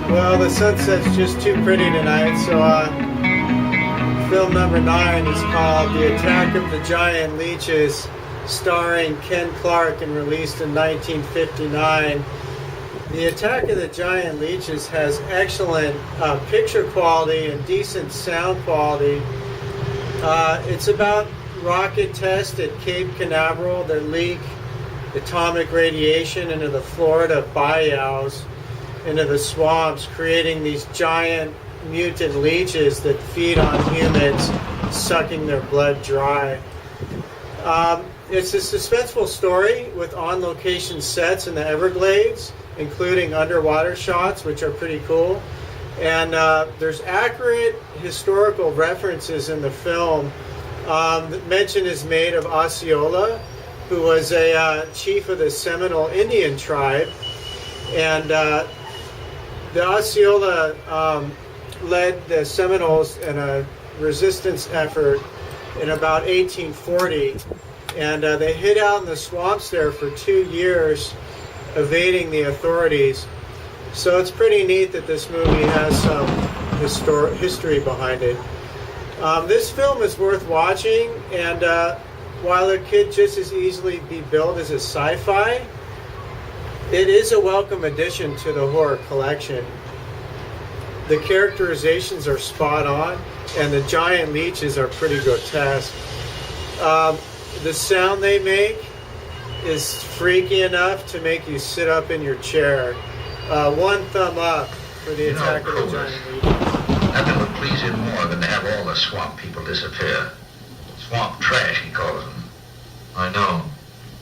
Well, the sunset's just too pretty tonight, so film number 9 is called The Attack of the Giant Leeches, starring Ken Clark and released in 1959. The Attack of the Giant Leeches has excellent picture quality and decent sound quality. It's about rocket tests at Cape Canaveral that leak atomic radiation into the Florida bayous, into the swamps, creating these giant mutant leeches that feed on humans, sucking their blood dry. It's a suspenseful story with on-location sets in the Everglades, including underwater shots, which are pretty cool. And there's accurate historical references in the film. Mention is made of Osceola, who was a chief of the Seminole Indian tribe. And the Osceola led the Seminoles in a resistance effort in about 1840. And they hid out in the swamps there for 2 years, evading the authorities. So it's pretty neat that this movie has some history behind it. This film is worth watching, and while it could just as easily be billed as a sci-fi, it is a welcome addition to the horror collection. The characterizations are spot on, and the giant leeches are pretty grotesque. The sound they make is freaky enough to make you sit up in your chair. One thumb up for the Attack of the Giant Leeches. Nothing would please him more than to have all the swamp people disappear. Swamp trash, he calls them. I know.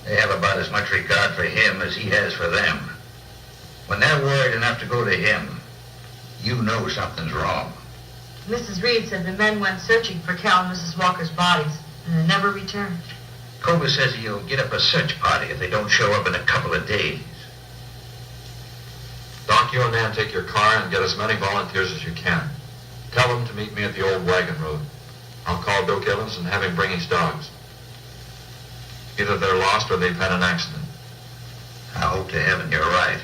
They have about as much regard for him as he has for them. When they're worried enough to go to him, you know something's wrong. Mrs. Reed said the men went searching for Cal and Mrs. Walker's bodies, and they never returned. Cobra says he'll get up a search party if they don't show up in a couple of days. Doc, you and Nan take your car and get as many volunteers as you can. Tell them to meet me at the old wagon road. I'll call Doc Evans and have him bring his dogs. Either they're lost or they've had an accident. I hope to heaven you're right.